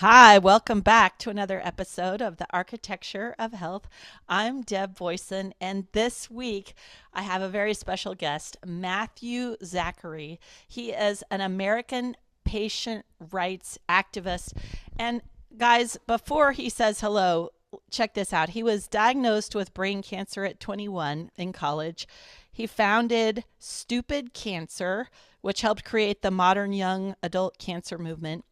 Hi, welcome back to another episode of the Architecture of Health. I'm Deb Boyson, and this week I have a very special guest, Matthew Zachary. He is an American patient rights activist. And guys, before he says hello, check this out. He was diagnosed with brain cancer at 21 in college. He founded Stupid Cancer, which helped create the modern young adult cancer movement.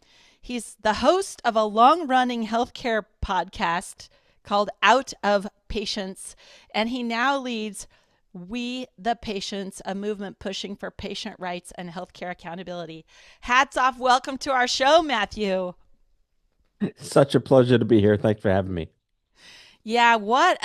He's the host of a long running healthcare podcast called Out of Patients, and he now leads We the Patients, a movement pushing for patient rights and healthcare accountability. Hats off. Welcome to our show, Matthew. Such a pleasure to be here. Thanks for having me. Yeah, what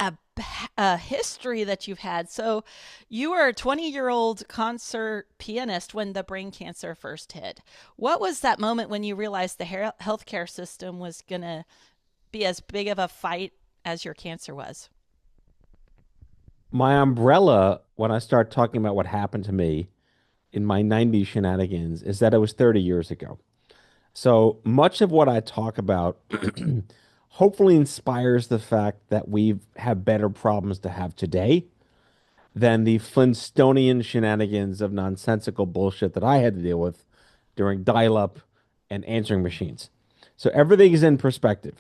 a history that you've had. So, you were a 20-year-old concert pianist when the brain cancer first hit. What was that moment when you realized the healthcare system was going to be as big of a fight as your cancer was? My umbrella, when I start talking about what happened to me in my 90s shenanigans, is that it was 30 years ago. So much of what I talk about hopefully inspires the fact that we have better problems to have today than the Flintstonian shenanigans of nonsensical bullshit that I had to deal with during dial-up and answering machines. So everything is in perspective.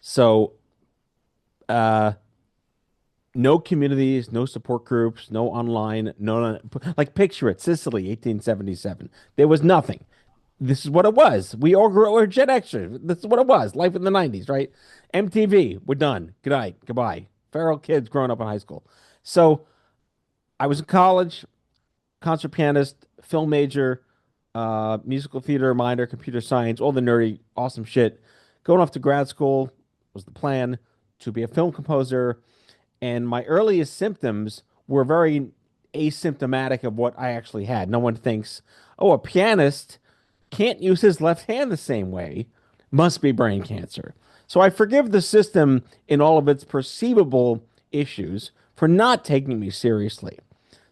So, uh, no communities, no support groups, no online, like picture it, Sicily, 1877. There was nothing. This is what it was. We all grew up, we're Gen Xers. This is what it was. Life in the 90s, right? MTV, we're done. Good night. Goodbye. Feral kids growing up in high school. So I was in college, concert pianist, film major, musical theater minor, computer science, all the nerdy, awesome shit. Going off to grad school was the plan to be a film composer, and my earliest symptoms were very asymptomatic of what I actually had. No one thinks, oh, a pianist can't use his left hand the same way, must be brain cancer. So I forgive the system in all of its perceivable issues for not taking me seriously.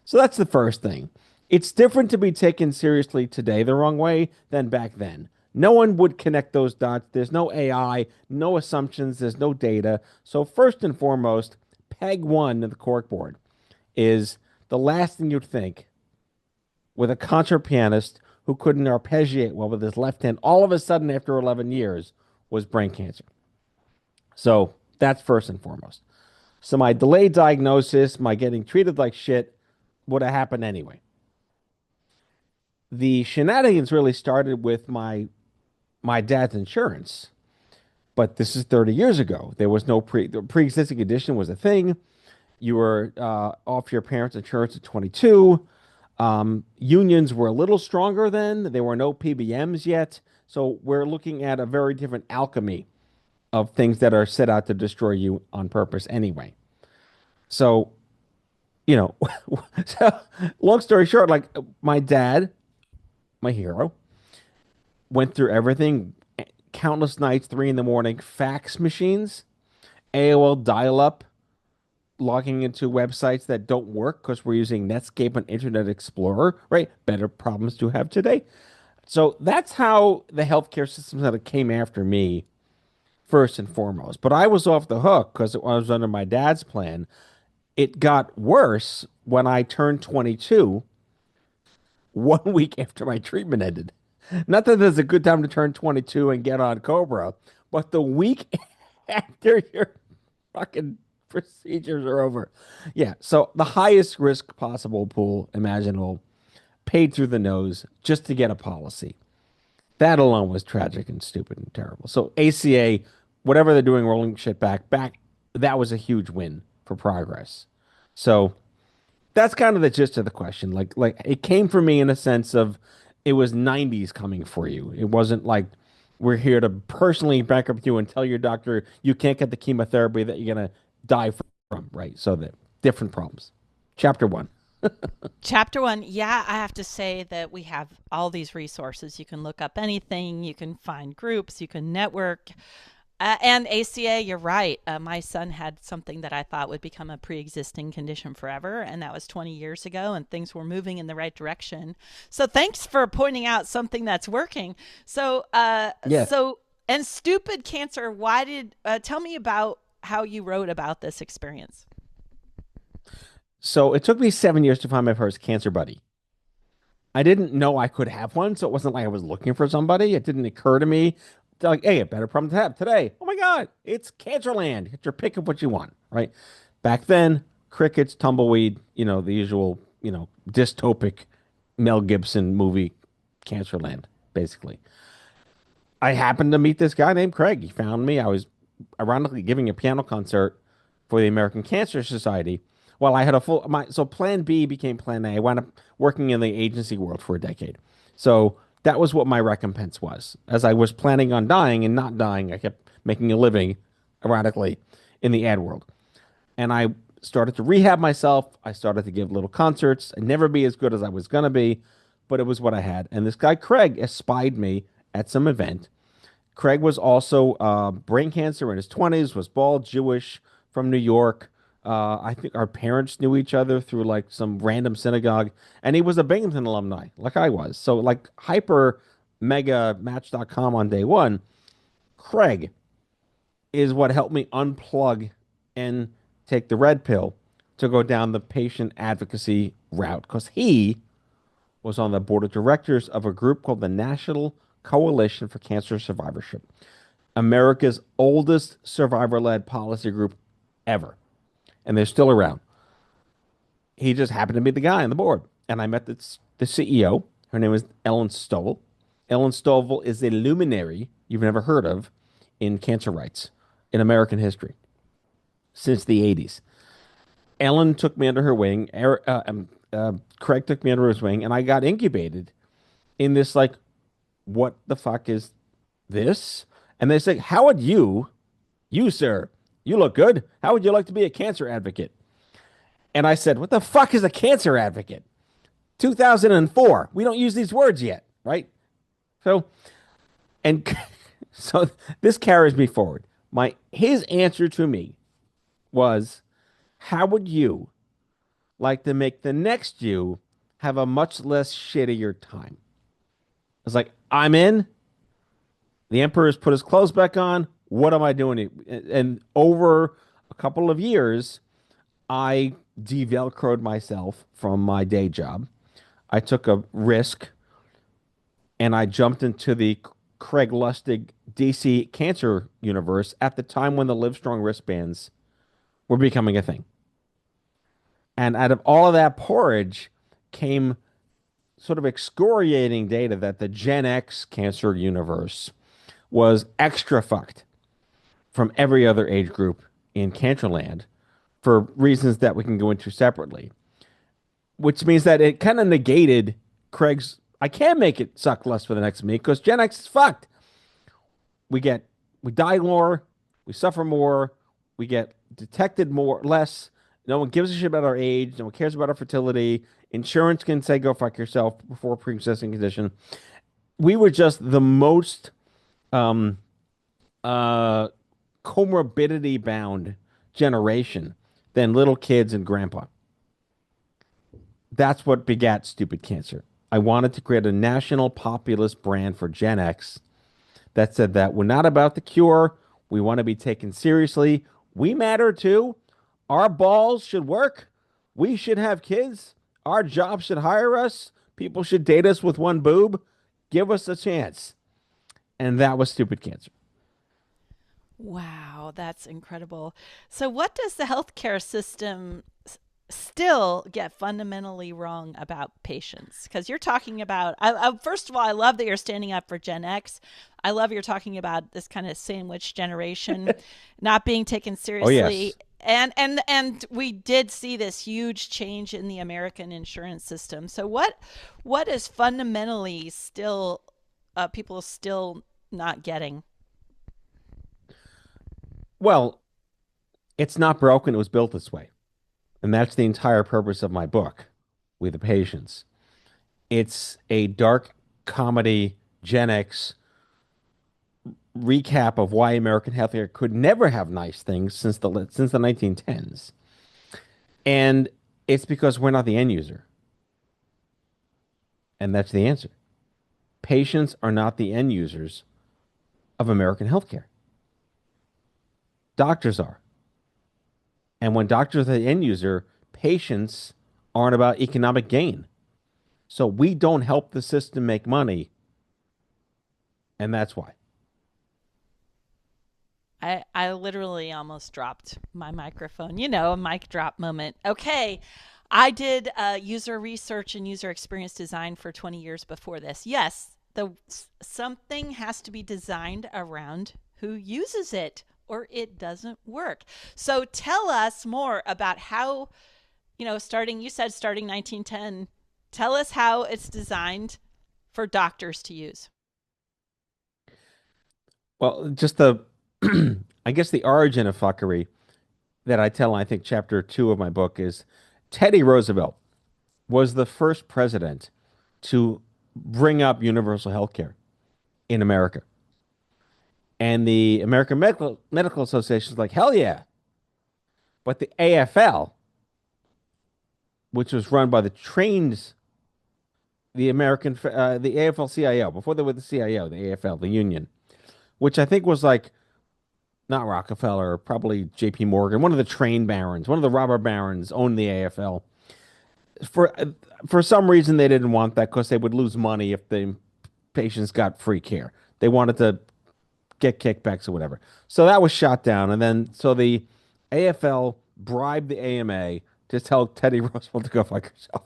So that's the first thing. It's different to be taken seriously today the wrong way than back then. No one would connect those dots. There's no AI, no assumptions, there's no data. So, first and foremost, peg one of the corkboard is the last thing you'd think with a concert pianist who couldn't arpeggiate well with his left hand, all of a sudden after 11 years, was brain cancer. So, that's first and foremost. So, my delayed diagnosis, my getting treated like shit would have happened anyway. The shenanigans really started with my dad's insurance, but this is 30 years ago. There was no the pre-existing condition was a thing. You were off your parents' insurance at 22. Unions were a little stronger then. There were no PBMs yet. So we're looking at a very different alchemy of things that are set out to destroy you on purpose anyway. So, you know, so long story short, like my dad, my hero, went through everything, countless nights, 3 in the morning, fax machines, AOL dial up, logging into websites that don't work because we're using Netscape and Internet Explorer, right? Better problems to have today. So that's how the healthcare system kind of came after me first and foremost. But I was off the hook because I was under my dad's plan. It got worse when I turned 22, 1 week after my treatment ended. Not that there's a good time to turn 22 and get on Cobra, but the week after your fucking procedures are over. Yeah, so the highest risk possible pool imaginable, paid through the nose just to get a policy. That alone was tragic and stupid and terrible. So ACA, whatever they're doing, rolling shit back, that was a huge win for progress. So that's kind of the gist of the question. Like it came for me in a sense of it was 90s coming for you. It wasn't like we're here to personally bankrupt you and tell your doctor you can't get the chemotherapy that you're gonna die from, right? So the different problems. Chapter one. Chapter one, yeah, I have to say that we have all these resources. You can look up anything, you can find groups, you can network. And ACA, you're right. My son had something that I thought would become a pre existing condition forever, and that was 20 years ago, and things were moving in the right direction. So thanks for pointing out something that's working. So, Yeah. and stupid cancer, tell me about how you wrote about this experience. So it took me 7 years to find my first cancer buddy. I didn't know I could have one, so it wasn't like I was looking for somebody. It didn't occur to me. They're like, hey, a better problem to have today. Oh my God, it's Cancerland. Get your pick of what you want, right? Back then, crickets, tumbleweed, the usual, dystopic Mel Gibson movie, Cancerland, basically. I happened to meet this guy named Craig. He found me. I was ironically giving a piano concert for the American Cancer Society. Well, I had a full my so Plan B became Plan A. I wound up working in the agency world for a decade. So that was what my recompense was. As I was planning on dying and not dying, I kept making a living, ironically, in the ad world. And I started to rehab myself. I started to give little concerts. I'd never be as good as I was gonna be, but it was what I had. And this guy Craig espied me at some event. Craig was also brain cancer in his 20s, was bald, Jewish, from New York. I think our parents knew each other through like some random synagogue, and he was a Binghamton alumni, like I was. So like hyper mega match.com on day one. Craig is what helped me unplug and take the red pill to go down the patient advocacy route because he was on the board of directors of a group called the National Coalition for Cancer Survivorship, America's oldest survivor led policy group ever. And they're still around. He just happened to be the guy on the board. And I met the CEO. Her name is Ellen Stovall. Ellen Stovall is a luminary you've never heard of in cancer rights in American history since the 80s. Ellen took me under her wing. Craig took me under his wing, and I got incubated in this like, what the fuck is this? And they say, how would you, sir, you look good. How would you like to be a cancer advocate? And I said, what the fuck is a cancer advocate? 2004. We don't use these words yet, right? So, and so this carries me forward. His answer to me was, how would you like to make the next you have a much less shittier time? I was like, I'm in. The emperor's put his clothes back on. What am I doing? And over a couple of years, I develcroed myself from my day job. I took a risk and I jumped into the Craig Lustig DC cancer universe at the time when the Livestrong wristbands were becoming a thing. And out of all of that porridge came sort of excoriating data that the Gen X cancer universe was extra fucked from every other age group in Cancerland for reasons that we can go into separately, which means that it kind of negated Craig's. I can make it suck less for the next me because Gen X is fucked. We die more, we suffer more, we get detected less. No one gives a shit about our age. No one cares about our fertility. Insurance can say go fuck yourself before pre-existing condition. We were just the most um, uh, comorbidity bound generation than little kids and grandpa. That's what begat stupid cancer. I wanted to create a national populist brand for Gen X that said that we're not about the cure. We want to be taken seriously. We matter too. Our balls should work. We should have kids. Our jobs should hire us. People should date us with one boob. Give us a chance. And that was stupid cancer. Wow, that's incredible. So, what does the healthcare system still get fundamentally wrong about patients? Because you're talking about, first of all, I love that you're standing up for Gen X. I love you're talking about this kind of sandwich generation not being taken Oh, seriously. yes. And we did see this huge change in the American insurance system. So what is fundamentally still people still not getting? Well, it's not broken. It was built this way. And that's the entire purpose of my book, We the Patients. It's a dark comedy Gen X recap of why American healthcare could never have nice things since the 1910s. And it's because we're not the end user. And that's the answer. Patients are not the end users of American healthcare. Doctors are. And when doctors are the end user, patients aren't about economic gain. So we don't help the system make money, and that's why. I literally almost dropped my microphone. You know, a mic drop moment. Okay. I did user research and user experience design for 20 years before this. Yes, something has to be designed around who uses it or it doesn't work. So tell us more about how, you said starting 1910. Tell us how it's designed for doctors to use. Well, I guess the origin of fuckery that I tell, I think, chapter 2 of my book is Teddy Roosevelt was the first president to bring up universal health care in America. And the American Medical Association is like, hell yeah. But the AFL, which was run by the AFL-CIO, before they were the CIO, the AFL, the union, which I think was like not Rockefeller, probably JP Morgan, one of the train barons, one of the robber barons owned the AFL. For for some reason, they didn't want that because they would lose money if the patients got free care. They wanted to get kickbacks or whatever. So that was shot down. And then so the AFL bribed the AMA to tell Teddy Roosevelt to go fuck yourself.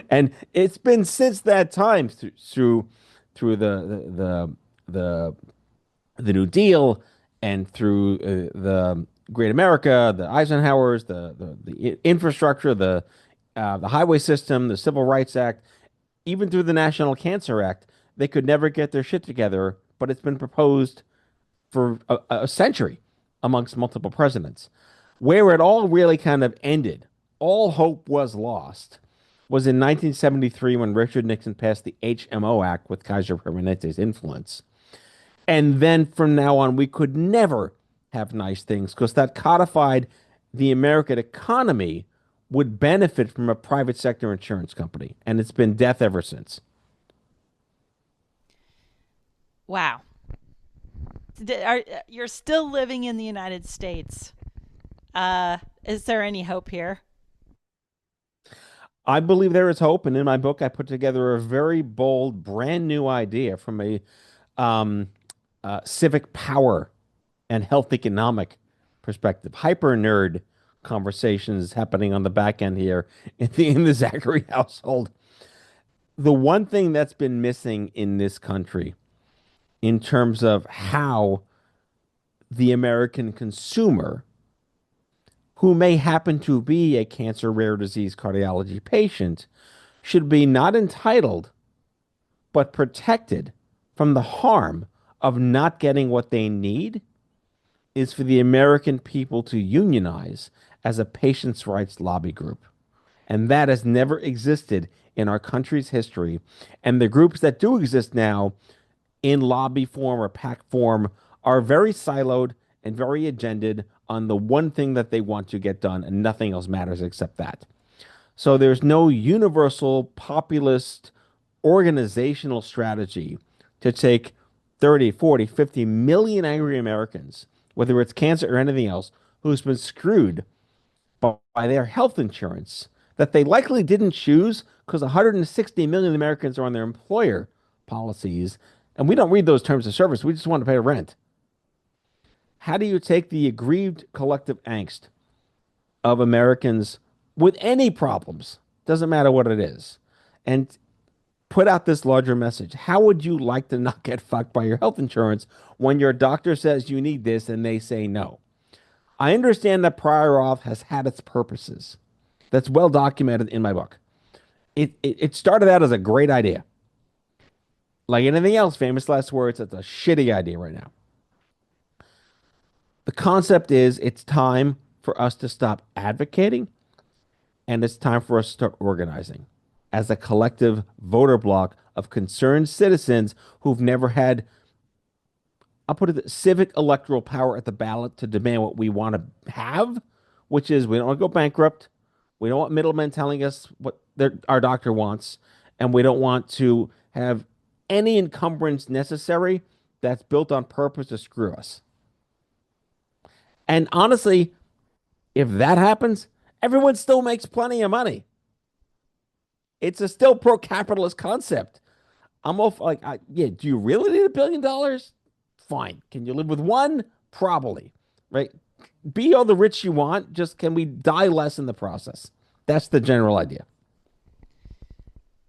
And it's been since that time through the the New Deal and through the Great America, the Eisenhowers, the infrastructure, the highway system, the Civil Rights Act, even through the National Cancer Act, they could never get their shit together. But it's been proposed for a century amongst multiple presidents. Where it all really kind of ended, all hope was lost, was in 1973 when Richard Nixon passed the HMO Act with Kaiser Permanente's influence. And then from now on, we could never have nice things because that codified the American economy would benefit from a private sector insurance company. And it's been death ever since. Wow. You're still living in the United States. Is there any hope here? I believe there is hope. And in my book, I put together a very bold, brand new idea from a um, civic power and health economic perspective. Hyper nerd conversations happening on the back end here in the Zachary household. The one thing that's been missing in this country in terms of how the American consumer, who may happen to be a cancer, rare disease, cardiology patient, should be not entitled, but protected from the harm of not getting what they need is for the American people to unionize as a patients' rights lobby group. And that has never existed in our country's history. And the groups that do exist now in lobby form or PAC form are very siloed and very agended on the one thing that they want to get done, and nothing else matters except that. So there's no universal populist organizational strategy to take 30, 40, 50 million angry Americans, whether it's cancer or anything else, who's been screwed by their health insurance that they likely didn't choose because 160 million Americans are on their employer policies. And we don't read those terms of service. We just want to pay rent. How do you take the aggrieved collective angst of Americans with any problems, doesn't matter what it is, and put out this larger message? How would you like to not get fucked by your health insurance when your doctor says you need this and they say no? I understand that prior auth has had its purposes. That's well documented in my book. It started out as a great idea. Like anything else, famous last words, it's a shitty idea right now. The concept is it's time for us to stop advocating and it's time for us to start organizing as a collective voter bloc of concerned citizens who've never had I'll put it civic electoral power at the ballot to demand what we want to have, which is we don't want to go bankrupt. We don't want middlemen telling us what our doctor wants, and we don't want to have any encumbrance necessary that's built on purpose to screw us. And honestly, if that happens, everyone still makes plenty of money. It's a still pro-capitalist concept. I'm all like, yeah, do you really need $1 billion? Fine. Can you live with one? Probably. Right? Be all the rich you want. Just can we die less in the process? That's the general idea.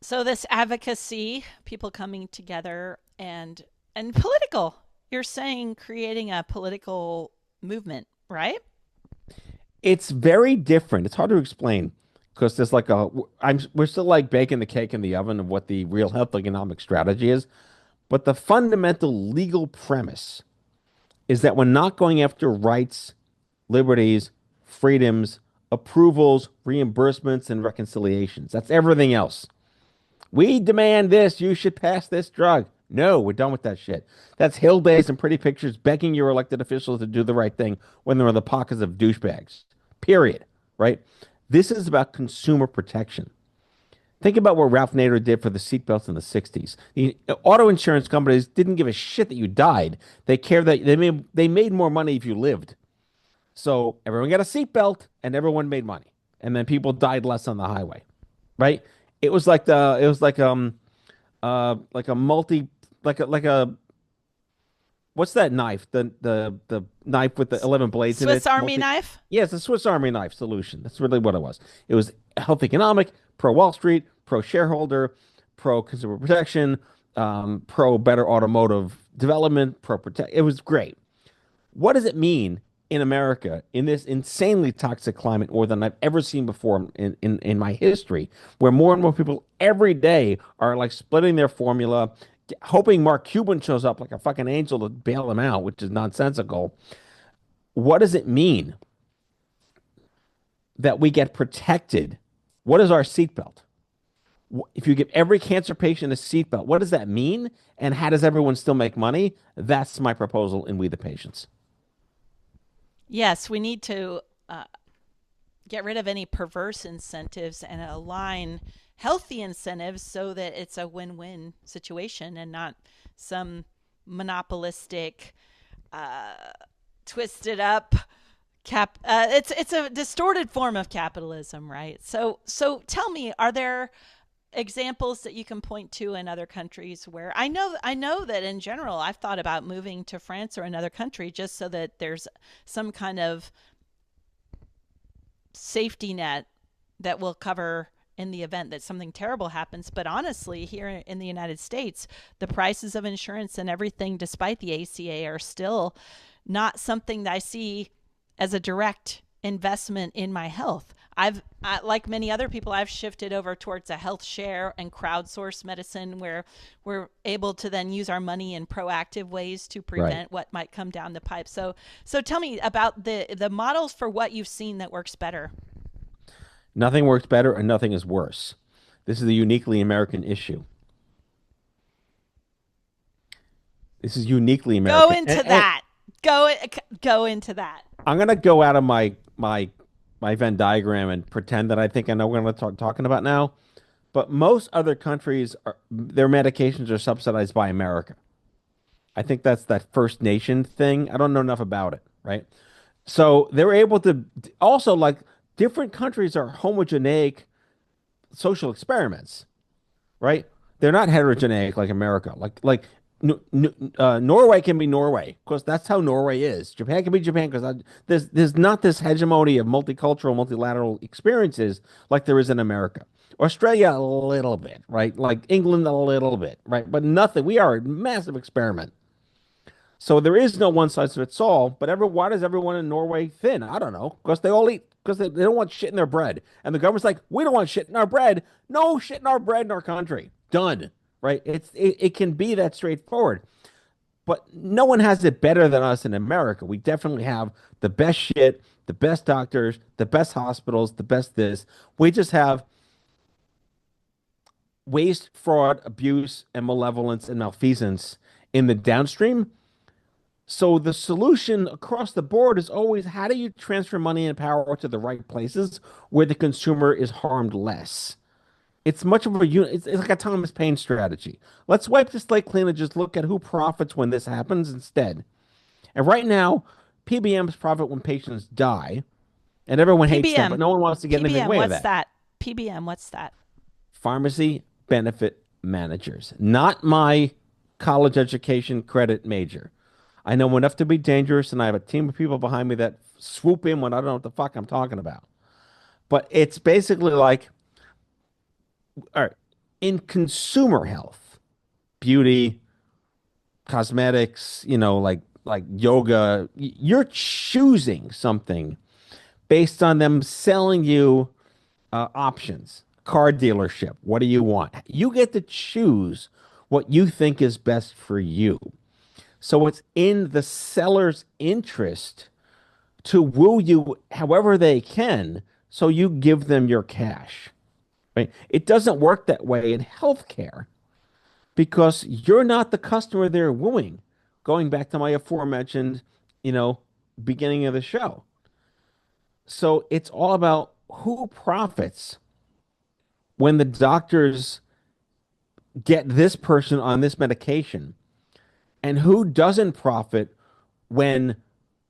So this advocacy, people coming together and political. You're saying creating a political movement, right? It's very different. It's hard to explain because there's like we're still like baking the cake in the oven of what the real health economic strategy is. But the fundamental legal premise is that we're not going after rights, liberties, freedoms, approvals, reimbursements, and reconciliations. That's everything else. We demand this. You should pass this drug. No, we're done with that shit. That's hill days and pretty pictures begging your elected officials to do the right thing when they're in the pockets of douchebags. Period. Right? This is about consumer protection. Think about what Ralph Nader did for the seatbelts in the 60s. The auto insurance companies didn't give a shit that you died. They cared that they made more money if you lived. So everyone got a seatbelt and everyone made money. And then people died less on the highway. Right? It was like a multi like a what's that knife? The knife with the 11 blades in Swiss it. Army knife? Yes, a Swiss Army knife solution. That's really what it was. It was health economic, pro Wall Street, pro shareholder, pro consumer protection, pro better automotive development, pro protect. It was great. What does it mean in America in this insanely toxic climate more than I've ever seen before in my history, where more and more people every day are like splitting their formula, hoping Mark Cuban shows up like a fucking angel to bail them out, which is nonsensical. What does it mean that we get protected? What is our seatbelt? If you give every cancer patient a seatbelt, what does that mean? And how does everyone still make money? That's my proposal in We the Patients. Yes, we need to get rid of any perverse incentives and align healthy incentives so that it's a win-win situation and not some monopolistic, uh, twisted up it's a distorted form of capitalism, right? So tell me, are there examples that you can point to in other countries where I know that in general I've thought about moving to France or another country just so that there's some kind of safety net that will cover in the event that something terrible happens. But honestly, here in the United States, the prices of insurance and everything, despite the ACA, are still not something that I see as a direct investment in my health. Like many other people, I've shifted over towards a health share and crowdsourced medicine where we're able to then use our money in proactive ways to Right. prevent what might come down the pipe. So tell me about the models for what you've seen that works better. Nothing works better and nothing is worse. This is a uniquely American issue. This is uniquely Go American. into that. Go go into that. I'm gonna go out of my Venn diagram and pretend that I think I know what I'm talking about now. But most other countries their medications are subsidized by America. I think that's that First Nation thing. I don't know enough about it, right? So they're able to also like different countries are homogeneic social experiments, right? They're not heterogeneic like America. Norway can be Norway because that's how Norway is. Japan can be Japan because there's not this hegemony of multicultural, multilateral experiences like there is in America. Australia a little bit, right? Like England a little bit, right? But nothing. We are a massive experiment. So there is no one size fits all. But why does everyone in Norway thin? I don't know. Because they all eat because they don't want shit in their bread. And the government's like, we don't want shit in our bread. No shit in our bread in our country. Done. Right? It can be that straightforward. But no one has it better than us in America. We definitely have the best shit, the best doctors, the best hospitals, the best this. We just have waste, fraud, abuse, and malevolence and malfeasance in the downstream So the solution across the board is always how do you transfer money and power to the right places where the consumer is harmed less? It's much of a it's like a Thomas Paine strategy. Let's wipe the slate clean and just look at who profits when this happens instead. And right now, PBMs profit when patients die, and everyone hates them, but PBM. no one wants to get in the PBM, way of what's that. that? PBM, what's that? Pharmacy benefit managers, not my college education credit major. I know enough to be dangerous, and I have a team of people behind me that swoop in when I don't know what the fuck I'm talking about. But it's basically like, all right, in consumer health, beauty, cosmetics, like yoga, you're choosing something based on them selling you options. Car dealership, what do you want? You get to choose what you think is best for you. So it's in the seller's interest to woo you however they can, so you give them your cash. Right? It doesn't work that way in healthcare because you're not the customer they're wooing. Going back to my aforementioned, you know, beginning of the show. So it's all about who profits when the doctors get this person on this medication and who doesn't profit when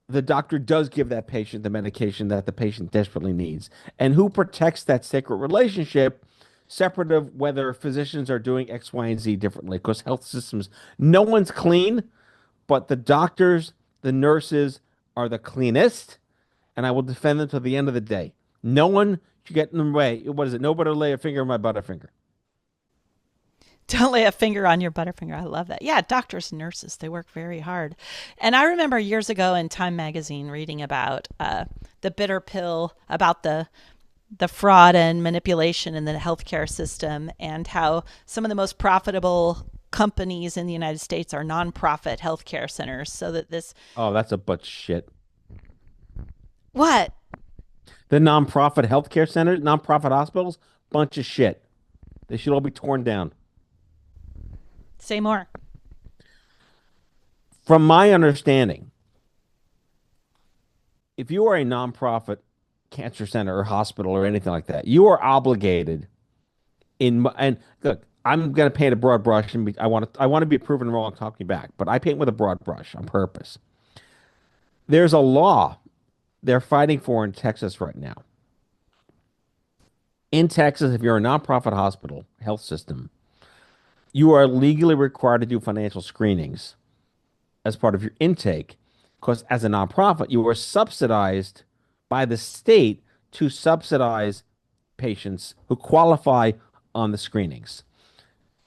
the doctor does give that patient the medication that the patient desperately needs, and who protects that sacred relationship separate of whether physicians are doing X, Y, and Z differently. Because health systems, no one's clean, but the doctors, the nurses are the cleanest, and I will defend them to the end of the day. No one should get in the way. What is it? Nobody will lay a finger on my butterfinger. Don't lay a finger on your butterfinger. I love that. Yeah, doctors and nurses, they work very hard. And I remember years ago in Time magazine reading about the bitter pill, about the fraud and manipulation in the healthcare system, and how some of the most profitable companies in the United States are nonprofit healthcare centers. So that this, Oh, that's a bunch of shit. what? The nonprofit healthcare centers, nonprofit hospitals, bunch of shit. They should all be torn down. Say more. From my understanding, if you are a nonprofit cancer center or hospital or anything like that, you are obligated and look, I'm going to paint a broad brush and I want to be proven wrong talking back, but I paint with a broad brush on purpose. There's a law they're fighting for in Texas right now. In Texas, if you're a nonprofit hospital health system, you are legally required to do financial screenings as part of your intake because as a nonprofit, you are subsidized by the state to subsidize patients who qualify on the screenings.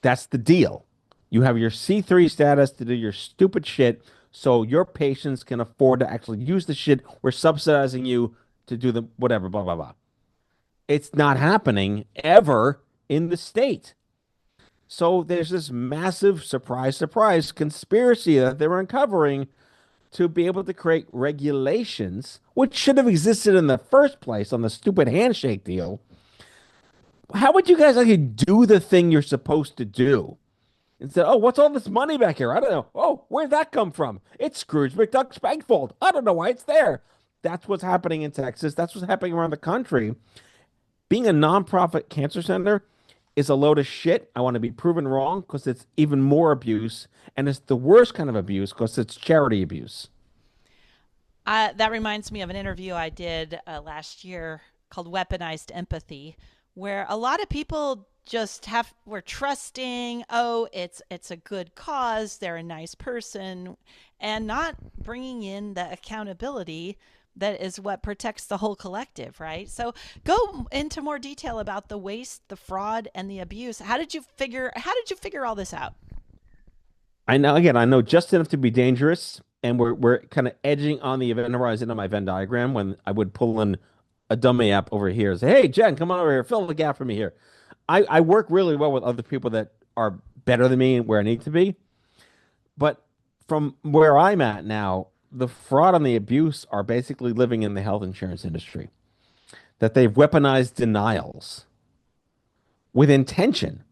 That's the deal. You have your C3 status to do your stupid shit so your patients can afford to actually use the shit. We're subsidizing you to do the whatever, blah, blah, blah. It's not happening ever in the state. So there's this massive surprise, surprise conspiracy that they're uncovering to be able to create regulations, which should have existed in the first place on the stupid handshake deal. How would you guys actually do the thing you're supposed to do? Instead, oh, what's all this money back here? I don't know. Oh, where'd that come from? It's Scrooge McDuck's bank vault. I don't know why it's there. That's what's happening in Texas. That's what's happening around the country. Being a nonprofit cancer center is a load of shit. I want to be proven wrong because it's even more abuse. And it's the worst kind of abuse because it's charity abuse. That reminds me of an interview I did last year called Weaponized Empathy, where a lot of people just have were trusting, oh, it's a good cause, they're a nice person, and not bringing in the accountability that is what protects the whole collective, right? So go into more detail about the waste, the fraud, and the abuse. How did you figure all this out? I know, again, I know just enough to be dangerous. And we're kind of edging on the event horizon on my Venn diagram when I would pull in a dummy app over here and say, hey, Jen, come on over here, fill the gap for me here. I work really well with other people that are better than me where I need to be. But from where I'm at now, the fraud and the abuse are basically living in the health insurance industry, that they've weaponized denials with intention.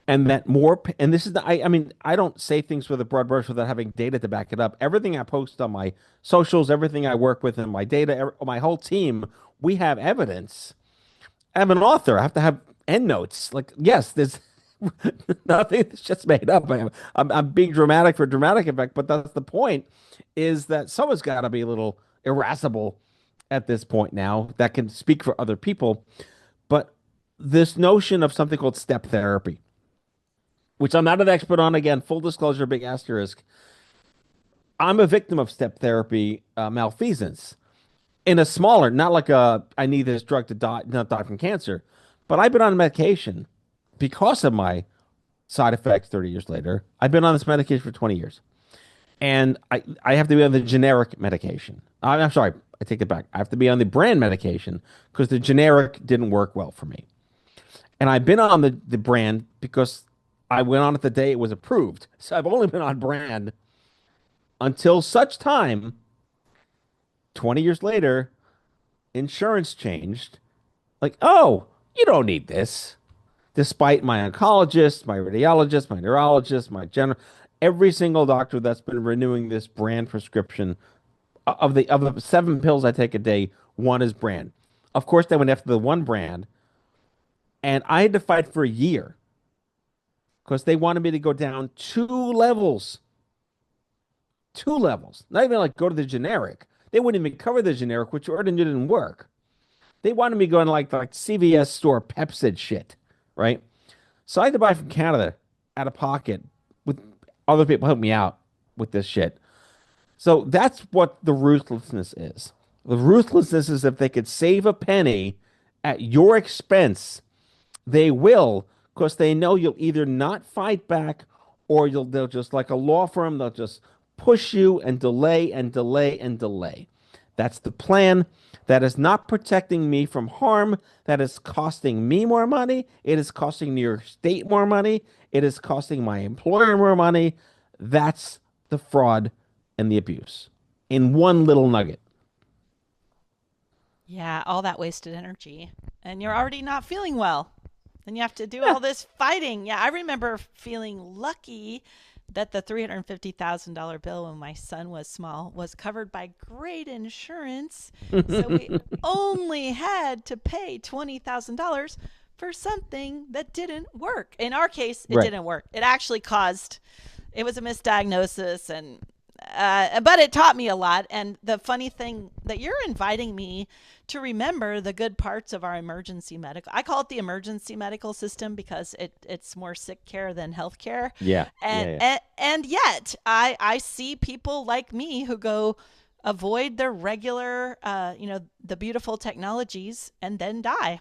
and that more, and this is the, I mean, I don't say things with a broad brush without having data to back it up. Everything I post on my socials, everything I work with in my data, my whole team, we have evidence. I'm an author. I have to have endnotes. Like, yes, there's nothing that's just made up. I'm being dramatic for dramatic effect, but that's the point, is that someone's got to be a little irascible at this point now that can speak for other people. But this notion of something called step therapy, which I'm not an expert on, again, full disclosure, big asterisk. I'm a victim of step therapy malfeasance in a smaller, not like I need this drug to die, not die from cancer, but I've been on medication because of my side effects 30 years later. I've been on this medication for 20 years. And I have to be on the generic medication. I'm sorry, I take it back. I have to be on the brand medication because the generic didn't work well for me. And I've been on the brand because I went on it the day it was approved. So I've only been on brand until such time, 20 years later, insurance changed. Like, oh, you don't need this. Despite my oncologist, my radiologist, my neurologist, my general, every single doctor that's been renewing this brand prescription of the 7 pills I take a day, one is brand. Of course, they went after the one brand, and I had to fight for a year because they wanted me to go down 2 levels, 2 levels. Not even like go to the generic. They wouldn't even cover the generic, which already didn't work. They wanted me going like CVS store Pepsid shit, right? So I had to buy from Canada out of pocket with other people help me out with this shit. So that's what the ruthlessness is. The ruthlessness is if they could save a penny at your expense, they will, because they know you'll either not fight back or they'll just like a law firm, they'll just push you and delay and delay and delay. That's the plan. That is not protecting me from harm. That is costing me more money. It is costing New York State more money. It is costing my employer more money. That's the fraud and the abuse in one little nugget. Yeah, all that wasted energy. And you're already not feeling well. Then you have to do Yeah, all this fighting. Yeah, I remember feeling lucky that the $350,000 bill when my son was small was covered by great insurance. So we only had to pay $20,000 for something that didn't work. In our case, it right. didn't work. It actually caused, it was a misdiagnosis, and but it taught me a lot. And the funny thing that you're inviting me to remember the good parts of our emergency medical. I call it the emergency medical system because it's more sick care than health care. Yeah, And, yeah, yeah, and yet I see people like me who go avoid their regular, the beautiful technologies and then die.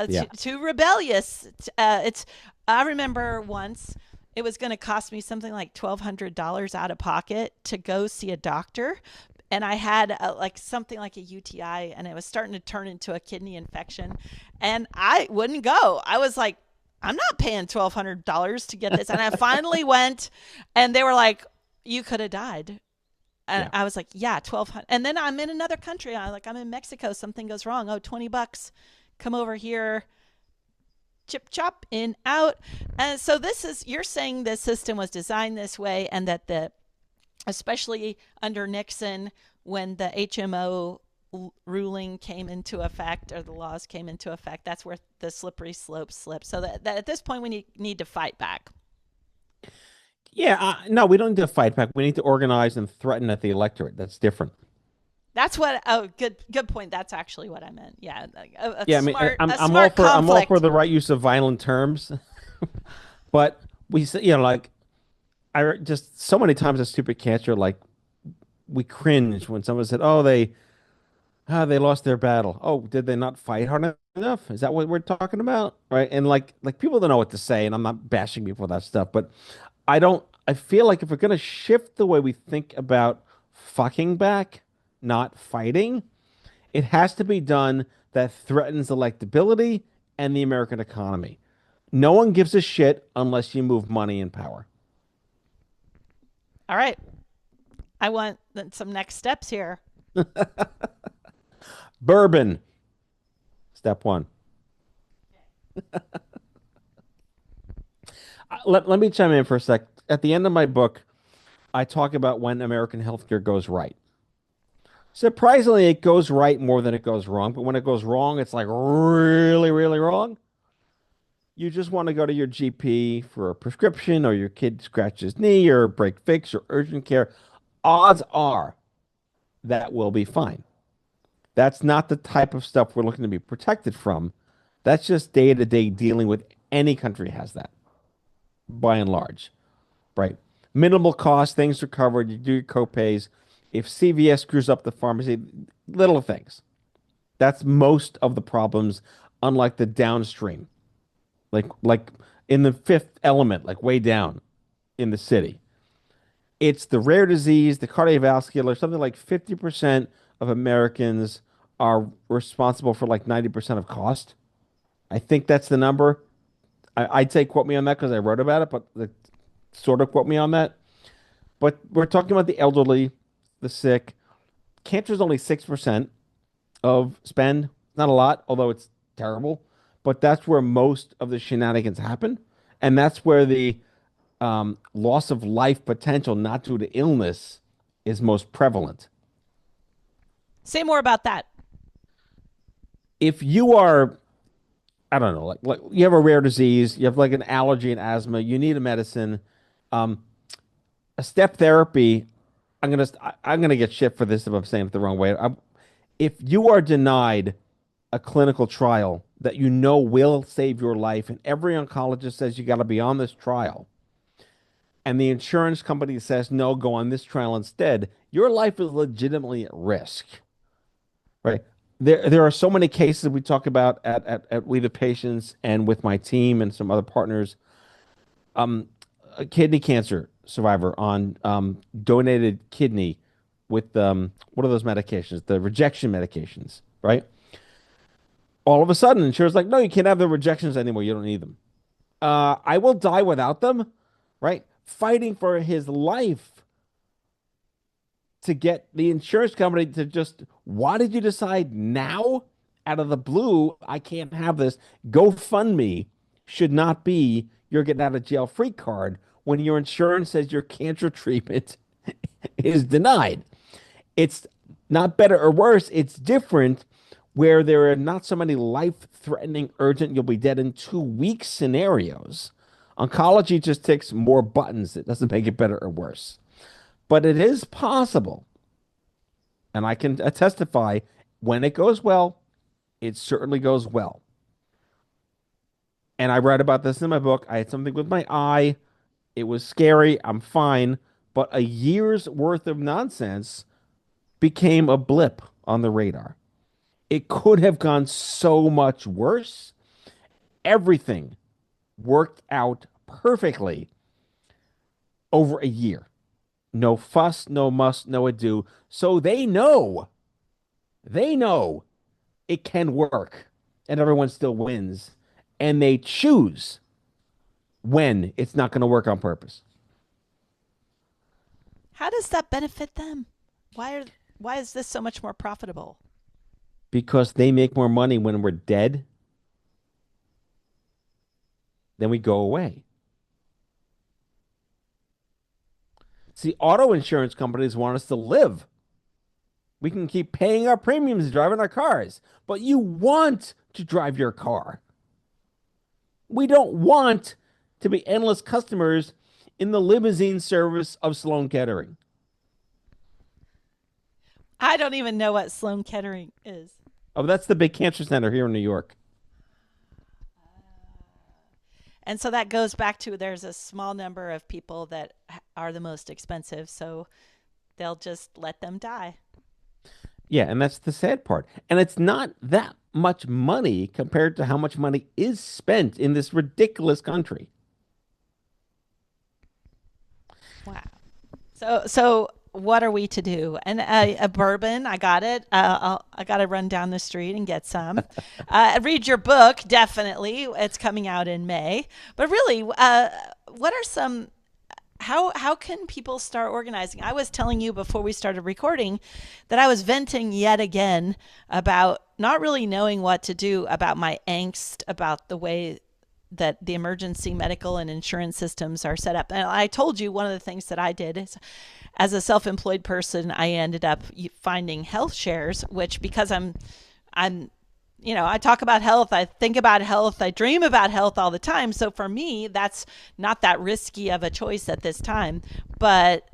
yeah, Too rebellious. It's. I remember once it was going to cost me something like $1,200 out of pocket to go see a doctor, and I had like something like a UTI, and it was starting to turn into a kidney infection, and I wouldn't go. I was like, I'm not paying $1,200 to get this, and I finally went, and they were like, you could have died. And yeah. I was like, yeah, 1,200. And then I'm in another country. I'm in Mexico. Something goes wrong. Oh, $20. Come over here, chip chop in out. And so this is, you're saying this system was designed this way, and that especially under Nixon, when the HMO ruling came into effect, or the laws came into effect, that's where the slippery slope slipped. So that at this point we need to fight back. Yeah, no, we don't need to fight back. We need to organize and threaten at the electorate. That's different. That's what. Oh, good point. That's actually what I meant. Yeah, a Yeah, I mean, smart a I'm all smart for conflict. the right use of violent terms, but we say, like just so many times a stupid cancer, like we cringe when someone said, "Oh, they lost their battle." Oh, did they not fight hard enough? Is that what we're talking about? Right? And like people don't know what to say, and I'm not bashing people for that stuff, but I don't. I feel like if we're gonna shift the way we think about fucking back, not fighting, it has to be done that threatens electability and the American economy. No one gives a shit unless you move money and power. All right, I want some next steps here. Bourbon, step one. Let me chime in for a sec. At the end of my book, I talk about when American healthcare goes right. Surprisingly, it goes right more than it goes wrong. But when it goes wrong, it's like really, really wrong. You just want to go to your GP for a prescription, or your kid scratches his knee, or break fix, or urgent care. Odds are that will be fine. That's not the type of stuff we're looking to be protected from. That's just day to day dealing with. Any country has that by and large, right? Minimal cost, things are covered. You do your copays. If CVS screws up the pharmacy, little things. That's most of the problems, unlike the downstream, like in the fifth element, like way down in the city. It's the rare disease, the cardiovascular, something like 50% of Americans are responsible for like 90% of cost. I think that's the number. I'd say quote me on that because I wrote about it, but sort of quote me on that. But we're talking about the elderly, the sick. Cancer is only 6% of spend. Not a lot, although it's terrible. But that's where most of the shenanigans happen. And that's where the loss of life potential, not due to illness, is most prevalent. Say more about that. If you are, I don't know, like you have a rare disease, you have like an allergy and asthma, you need a medicine, um, a step therapy. I'm gonna get shit for this if I'm saying it the wrong way. If you are denied a clinical trial that you know will save your life, and every oncologist says you got to be on this trial, and the insurance company says no, go on this trial instead, your life is legitimately at risk, right? There are so many cases we talk about at We the Patients and with my team and some other partners. Um, a kidney cancer survivor on donated kidney with what are those medications? The rejection medications, right? All of a sudden, insurance like, no, you can't have the rejections anymore. You don't need them. I will die without them, right? Fighting for his life to get the insurance company to just, why did you decide now out of the blue, I can't have this? GoFundMe should not be your getting out of jail free card when your insurance says your cancer treatment is denied. It's not better or worse, it's different where there are not so many life threatening, urgent, you'll be dead in 2 weeks scenarios. Oncology just ticks more buttons. It doesn't make it better or worse. But it is possible, and I can testify when it goes well, it certainly goes well. And I read about this in my book. I had something with my eye. It was scary. I'm fine. But a year's worth of nonsense became a blip on the radar. It could have gone so much worse. Everything worked out perfectly over a year. No fuss, no muss, no ado. So they know it can work and everyone still wins. And they choose when it's not going to work on purpose How does that benefit them? Why are why is this so much more profitable? because they make more money when we're dead than we go away. See, auto insurance companies want us to live. We can keep paying our premiums driving our cars, but you want to drive your car. We don't want to be endless customers in the limousine service of Sloan Kettering. I don't even know what Sloan Kettering is. Oh, that's the big cancer center here in New York. And so that goes back to there's a small number of people that are the most expensive, so they'll just let them die. Yeah, and that's the sad part. And it's not that much money compared to how much money is spent in this ridiculous country. Wow. So what are we to do? And a bourbon, I got it. I got to run down the street and get some. Read your book, definitely. It's coming out in May. But really, what are some? How can people start organizing? I was telling you before we started recording that I was venting yet again about not really knowing what to do about my angst about the way that the emergency medical and insurance systems are set up. And I told you one of the things that I did is, as a self-employed person, I ended up finding health shares, which, because I'm I talk about health, I think about health, I dream about health all the time. So for me, that's not that risky of a choice at this time. But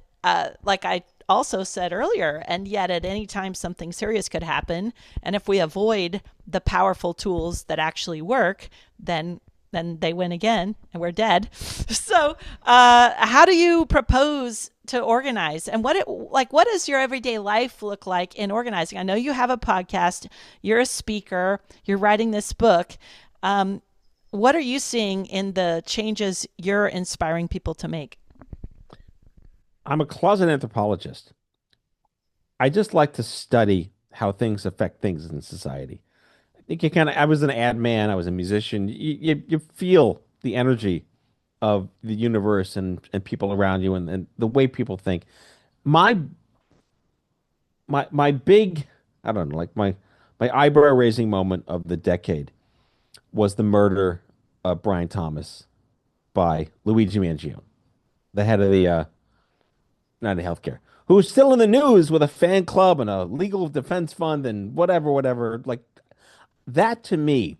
like I also said earlier, and yet at any time something serious could happen. And if we avoid the powerful tools that actually work, then they win again and we're dead. So how do you propose to organize, and what does your everyday life look like in organizing? I know you have a podcast, you're a speaker, you're writing this book. What are you seeing in the changes you're inspiring people to make? I'm a closet anthropologist. I just like to study how things affect things in society. I think I was an ad man, I was a musician. You feel the energy of the universe and people around you and the way people think. My my big, I don't know, like my eyebrow raising moment of the decade was the murder of Brian Thomas by Luigi Mangione, the head of the United Healthcare, who's still in the news with a fan club and a legal defense fund and whatever, whatever. Like that to me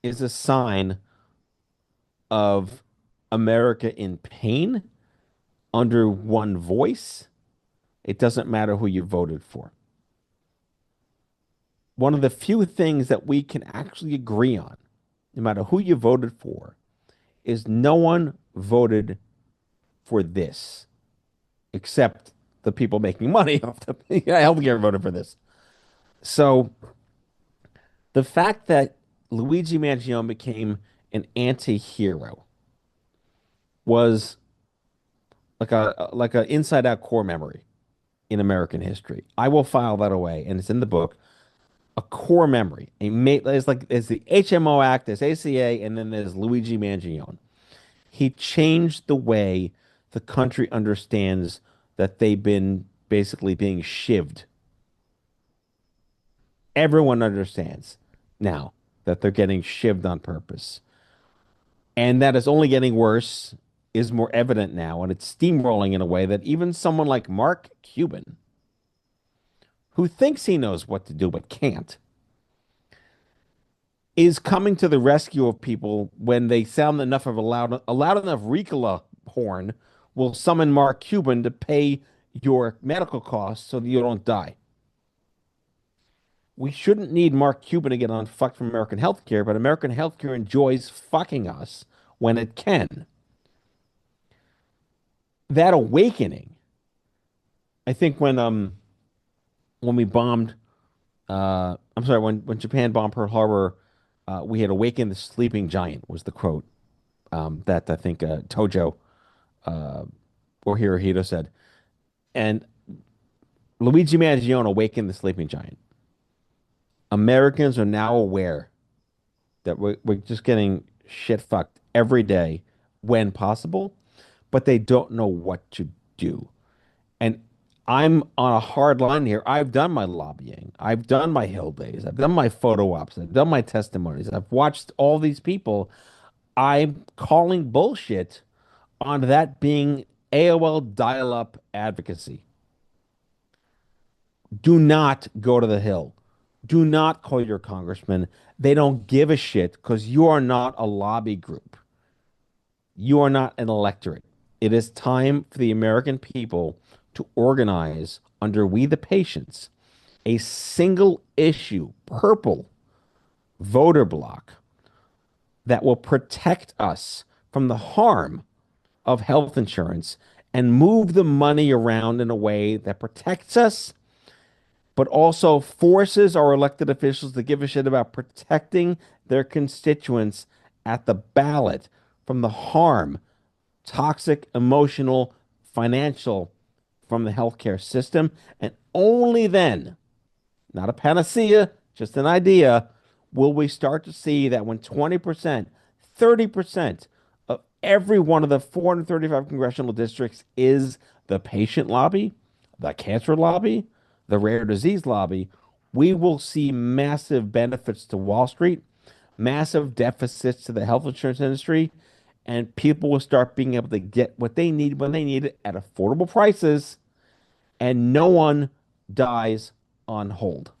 is a sign of America in pain under one voice. It doesn't matter who you voted for. One of the few things that we can actually agree on, no matter who you voted for, is no one voted for this except the people making money off the healthcare voted for this. So the fact that Luigi Mangione became an anti-hero was like a inside out core memory in American history. I will file that away, and it's in the book. A core memory. There's the HMO Act, there's ACA, and then there's Luigi Mangione. He changed the way the country understands that they've been basically being shivved. Everyone understands now that they're getting shivved on purpose. And that is only getting worse, is more evident now, and it's steamrolling in a way that even someone like Mark Cuban, who thinks he knows what to do but can't, is coming to the rescue of people when they sound enough of a loud enough Ricola horn will summon Mark Cuban to pay your medical costs so that you don't die. We shouldn't need Mark Cuban to get unfucked from American healthcare, but American healthcare enjoys fucking us when it can. That awakening, I think when we bombed, I'm sorry, when Japan bombed Pearl Harbor, we had awakened the sleeping giant was the quote that I think Tojo or Hirohito said, and Luigi Mangione awakened the sleeping giant. Americans are now aware that we're just getting shit fucked every day when possible, but they don't know what to do. And I'm on a hard line here. I've done my lobbying. I've done my Hill days. I've done my photo ops. I've done my testimonies. I've watched all these people. I'm calling bullshit on that being AOL dial-up advocacy. Do not go to the Hill. Do not call your congressman. They don't give a shit because you are not a lobby group. You are not an electorate. It is time for the American people to organize under We the Patients a single issue, purple voter block that will protect us from the harm of health insurance and move the money around in a way that protects us, but also forces our elected officials to give a shit about protecting their constituents at the ballot from the harm, toxic, emotional, financial from the healthcare system. And only then, not a panacea, just an idea, will we start to see that when 20%, 30% of every one of the 435 congressional districts is the patient lobby, the cancer lobby, the rare disease lobby, we will see massive benefits to Wall Street, massive deficits to the health insurance industry, and people will start being able to get what they need when they need it at affordable prices, and no one dies on hold.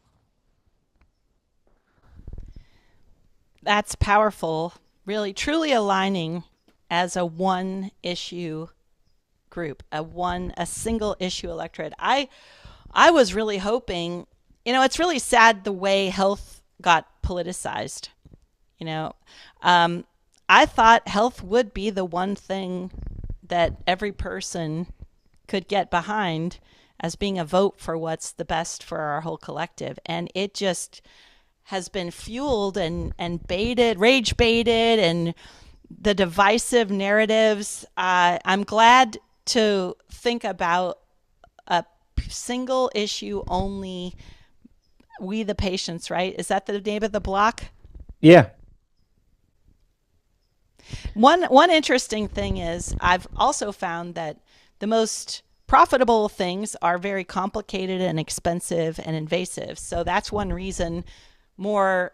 That's powerful, really, truly aligning as a one issue group, a single issue electorate. I was really hoping, it's really sad the way health got politicized. You know, um, I thought health would be the one thing that every person could get behind as being a vote for what's the best for our whole collective. And it just has been fueled and baited, rage baited, and the divisive narratives. I'm glad to think about a single issue only, we the patients, right? Is that the name of the block? Yeah. One interesting thing is I've also found that the most profitable things are very complicated and expensive and invasive. So that's one reason more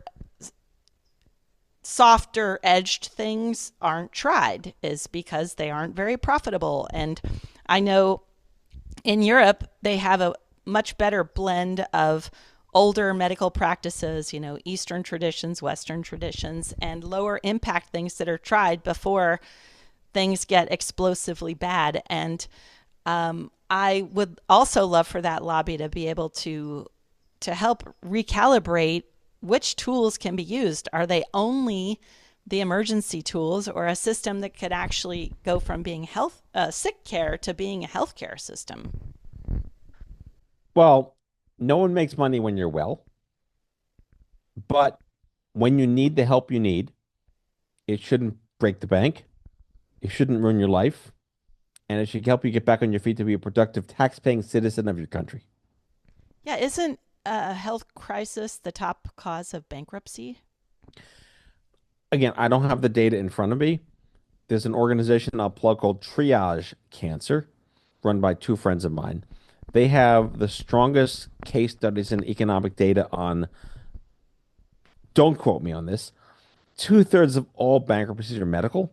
softer edged things aren't tried, is because they aren't very profitable. And I know in Europe they have a much better blend of older medical practices, Eastern traditions, Western traditions, and lower impact things that are tried before things get explosively bad. And I would also love for that lobby to be able to help recalibrate which tools can be used. Are they only the emergency tools, or a system that could actually go from being sick care to being a healthcare system? Well, no one makes money when you're well, but when you need the help you need, it shouldn't break the bank. It shouldn't ruin your life, and it should help you get back on your feet to be a productive tax-paying citizen of your country. Yeah, isn't a health crisis the top cause of bankruptcy? Again, I don't have the data in front of me. There's an organization I'll plug called Triage Cancer, run by two friends of mine. They have the strongest case studies and economic data on, don't quote me on this, two-thirds of all bankruptcies are medical,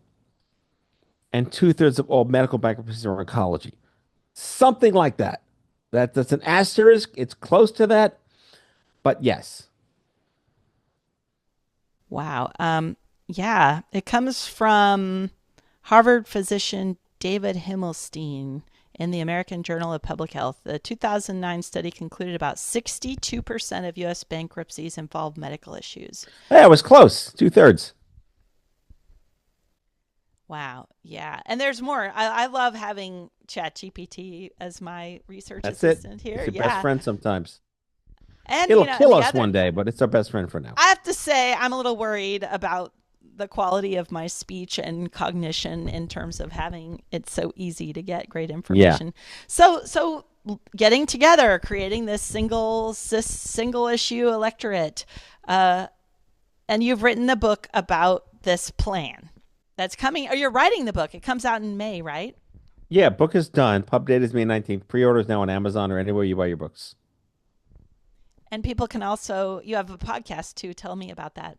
and two-thirds of all medical bankruptcies are oncology. Something like that. That's an asterisk. It's close to that, but yes. Wow. Yeah, it comes from Harvard physician David Himmelstein in the American Journal of Public Health. The 2009 study concluded about 62% of U.S. bankruptcies involve medical issues. Yeah, it was close. Two-thirds. Wow. Yeah. And there's more. I love having ChatGPT as my research That's it. assistant It's here. your best Yeah. friend sometimes. And, It'll and kill the us other, one day, but it's our best friend for now. I have to say, I'm a little worried about the quality of my speech and cognition in terms of having it so easy to get great Yeah. information. So getting together, creating this single issue electorate, uh, and you've written a book about this plan that's coming. Or you're writing the book. It comes out in May, right? Yeah, book is done. Pub date is May 19th. Pre-orders now on Amazon or anywhere you buy your books. And people can also. You have a podcast too. Tell me about that.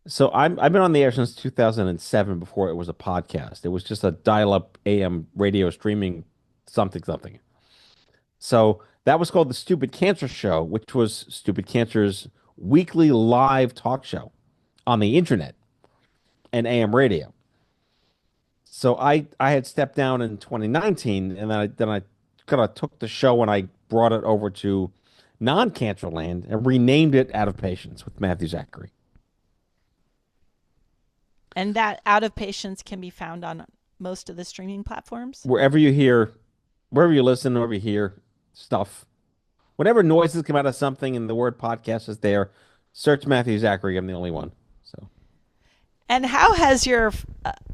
So I've been on the air since 2007 before it was a podcast. It was just a dial-up AM radio streaming something something. So that was called the Stupid Cancer Show, which was Stupid Cancer's weekly live talk show on the internet and AM radio. So I had stepped down in 2019, and then I kind of took the show and I brought it over to non-cancer land and renamed it Out of Patients with Matthew Zachary. And that Out of Patience can be found on most of the streaming platforms. Wherever you hear, wherever you listen, wherever you hear stuff, whenever noises come out of something and the word podcast is there, search Matthew Zachary. I'm the only one. So And how has your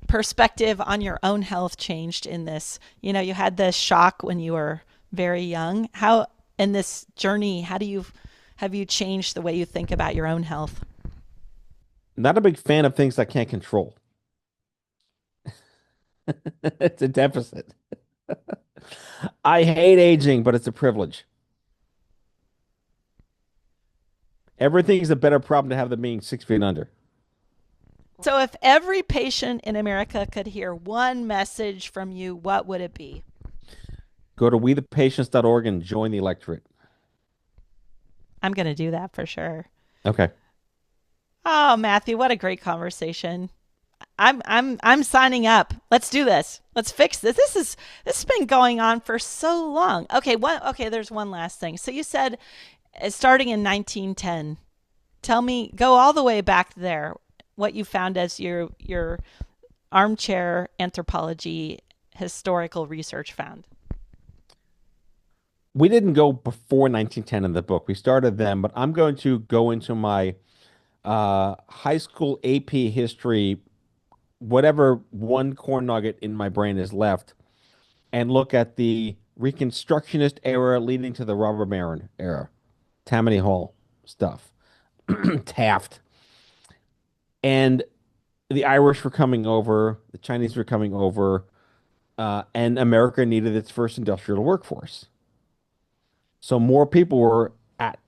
perspective on your own health changed in this? You had this shock when you were very young. How in this journey, how do you have you changed the way you think about your own health? not a big fan of things I can't control. It's a deficit. I hate aging, but it's a privilege. Everything is a better problem to have than being 6 feet under. So, if every patient in America could hear one message from you, what would it be? Go to wethepatients.org and join the electorate. I'm going to do that for sure. Okay. Oh, Matthew, what a great conversation. I'm signing up. Let's do this. Let's fix this. This has been going on for so long. Okay, there's one last thing. So you said starting in 1910. Tell me, go all the way back there. What you found as your armchair anthropology historical research found. We didn't go before 1910 in the book. We started then, but I'm going to go into my high school AP history, whatever one corn nugget in my brain is left, and look at the Reconstructionist era leading to the Robber Baron era, Tammany Hall stuff, Taft. And the Irish were coming over, the Chinese were coming over, and America needed its first industrial workforce. So more people were at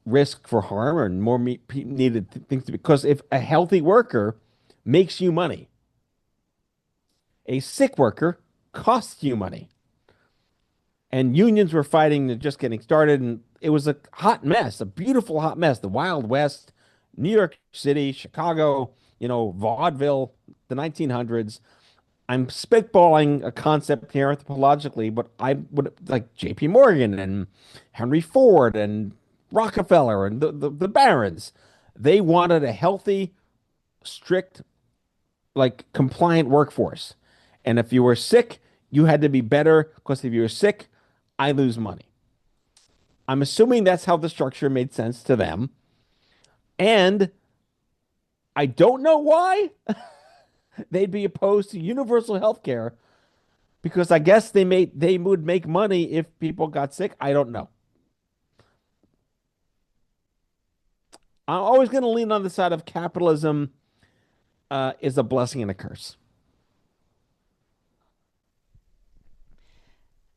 risk for harm, and more needed things to because if a healthy worker makes you money, a sick worker costs you money. And unions were fighting and just getting started, and it was a hot mess, a beautiful hot mess. The Wild West, New York City, Chicago, vaudeville, the 1900s. I'm spitballing a concept here anthropologically, but I would like J.P. Morgan and Henry Ford and Rockefeller and the barons. They wanted a healthy, strict, like compliant workforce. And if you were sick, you had to be better because if you were sick, I lose money. I'm assuming that's how the structure made sense to them. And I don't know why they'd be opposed to universal health care because I guess they would make money if people got sick. I don't know. I'm always going to lean on the side of capitalism is a blessing and a curse.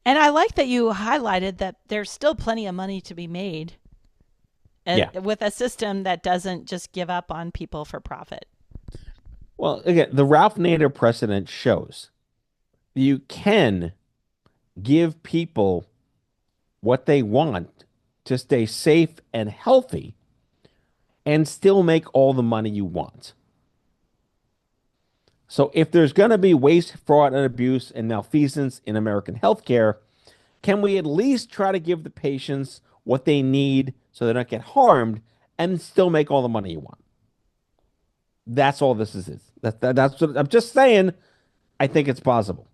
And I like that you highlighted that there's still plenty of money to be made Yeah. with a system that doesn't just give up on people for profit. Well, again, the Ralph Nader precedent shows you can give people what they want to stay safe and healthy and still make all the money you want. So if there's going to be waste, fraud, and abuse and malfeasance in American healthcare, can we at least try to give the patients what they need so they don't get harmed and still make all the money you want? That's all this is. That's what I'm just saying. I think it's possible.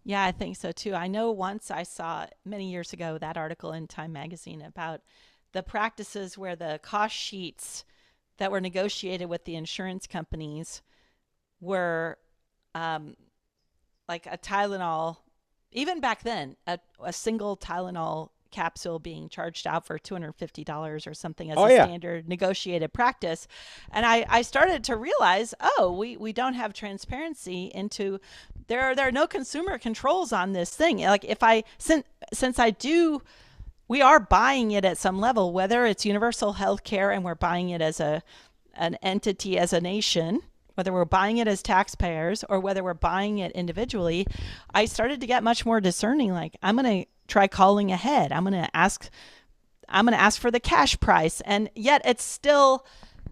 Yeah, I think so too. I know once I saw many years ago that article in Time magazine about the practices where the cost sheets that were negotiated with the insurance companies were um, like a Tylenol, even back then, a single Tylenol capsule being charged out for $250 or something as Oh a yeah. standard negotiated practice. And I started to realize, oh, we don't have transparency into there are no consumer controls on this thing. Like if I since I do we are buying it at some level, whether it's universal health care and we're buying it as an entity as a nation, whether we're buying it as taxpayers or whether we're buying it individually, I started to get much more discerning. Like I'm going to try calling ahead. I'm going to ask for the cash price. And yet it's still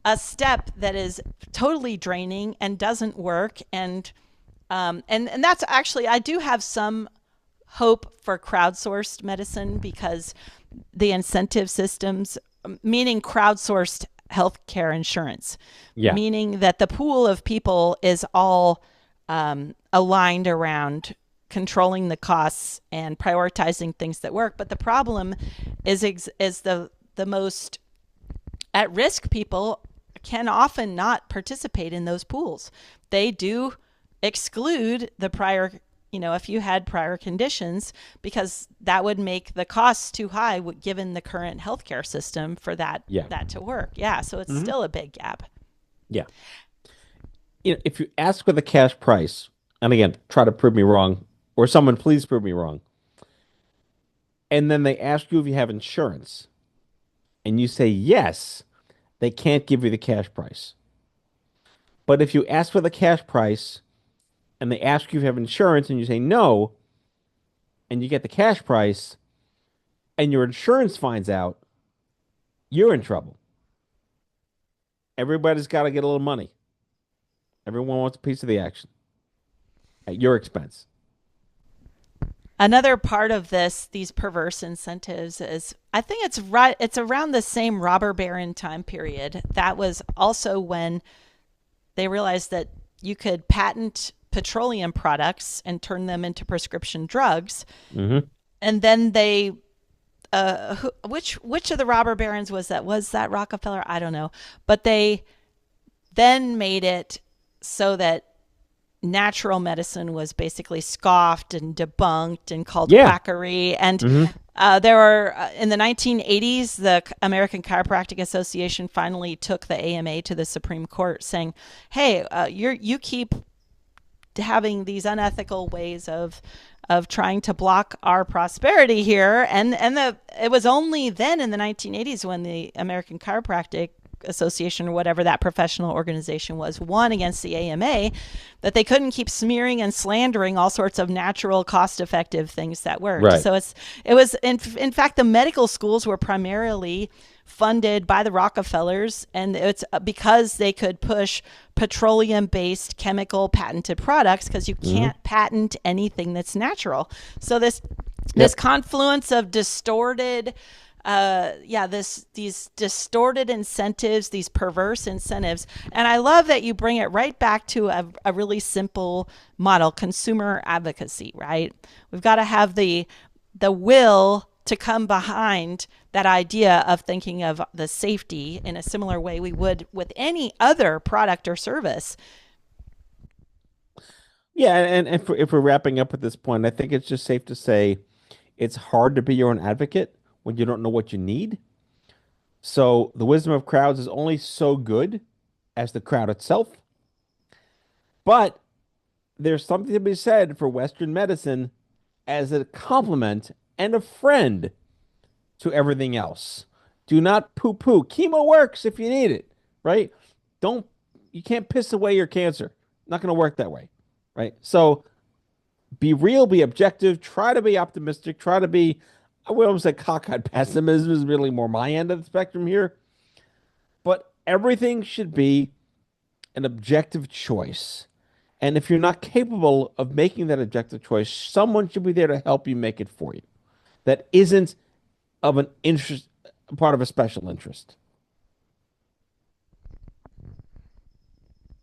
a step that is totally draining and doesn't work. And that's actually, I do have some hope for crowdsourced medicine because the incentive systems, meaning crowdsourced healthcare insurance, Yeah. meaning that the pool of people is all aligned around controlling the costs and prioritizing things that work. But the problem is the most at risk people can often not participate in those pools. They do exclude the prior, if you had prior conditions, because that would make the costs too high given the current healthcare system for Yeah. that to work. Yeah, so it's still a big gap. Yeah. If you ask for the cash price, and again, try to prove me wrong, or someone please prove me wrong, and then they ask you if you have insurance, and you say yes, they can't give you the cash price. But if you ask for the cash price and they ask you if you have insurance and you say no, and you get the cash price and your insurance finds out, you're in trouble. Everybody's got to get a little money. Everyone wants a piece of the action at your expense. Another part of these perverse incentives is, I think it's right. It's around the same robber baron time period. That was also when they realized that you could patent petroleum products and turn them into prescription drugs. Hmm. And then they, which of the robber barons was that? Was that Rockefeller? I don't know. But they then made it so that natural medicine was basically scoffed and debunked and called Yeah. quackery. And Hmm. there were in the 1980s, the American Chiropractic Association finally took the AMA to the Supreme Court, saying, "Hey, you keep having these unethical ways of trying to block our prosperity here." And it was only then in the 1980s when the American Chiropractic Association, or whatever that professional organization was, won against the AMA, that they couldn't keep smearing and slandering all sorts of natural, cost-effective things that worked. Right. So it was in fact, the medical schools were primarily funded by the Rockefellers, and it's because they could push petroleum-based chemical patented products, because you Hmm. can't patent anything that's natural. So this Yep. confluence of distorted these distorted incentives, these perverse incentives. And I love that you bring it right back to a really simple model: consumer advocacy, right? We've got to have the will to come behind that idea of thinking of the safety in a similar way we would with any other product or service. Yeah, and if we're wrapping up at this point, I think it's just safe to say it's hard to be your own advocate when you don't know what you need. So the wisdom of crowds is only so good as the crowd itself. But there's something to be said for Western medicine as a complement and a friend to everything else. Do not poo-poo. Chemo works if you need it, right? Don't You can't piss away your cancer. Not going to work that way, right? So be real, be objective, try to be optimistic, try to be, I would almost say cockeyed pessimism is really more my end of the spectrum here. But everything should be an objective choice. And if you're not capable of making that objective choice, someone should be there to help you make it for you. That isn't of an interest, part of a special interest.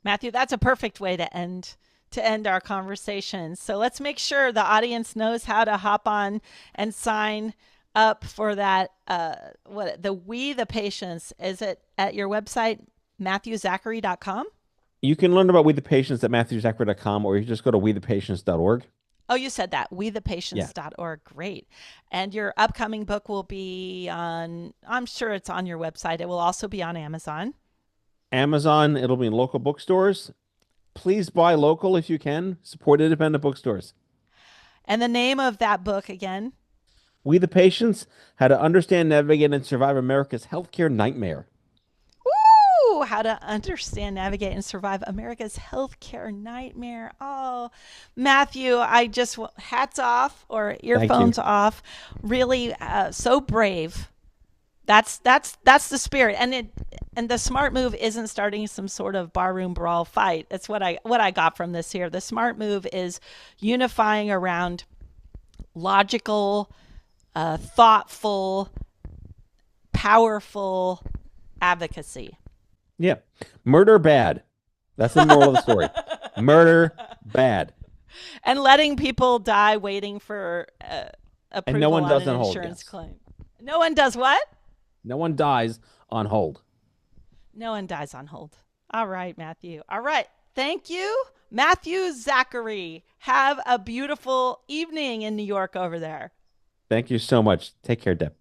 Matthew, that's a perfect way to end our conversation. So let's make sure the audience knows how to hop on and sign up for that. What the We the Patients, is it at your website, MatthewZachary.com? You can learn about We the Patients at MatthewZachary.com, or you just go to WeThePatients.org. Oh, you said that. Yeah. WeThePatients.org. Great. And your upcoming book will be on, I'm sure it's on your website. It will also be on Amazon. Amazon, it'll be in local bookstores. Please buy local if you can. Support independent bookstores. And the name of that book again? We the Patients, How to Understand, Navigate, and Survive America's Healthcare Nightmare. Woo! How to understand, navigate, and survive America's healthcare nightmare. Oh, Matthew, I just hats off or Thank you. earphones off. Really, so brave. That's the spirit, and the smart move isn't starting some sort of barroom brawl fight. That's what I got from this here. The smart move is unifying around logical, thoughtful, powerful advocacy. Yeah. Murder bad. That's the moral of the story. Murder bad. And letting people die waiting for And no approval one on does an on hold. insurance Yes. claim. No one does what? No one dies on hold. No one dies on hold. All right, Matthew. All right. Thank you, Matthew Zachary. Have a beautiful evening in New York over there. Thank you so much. Take care, Deb.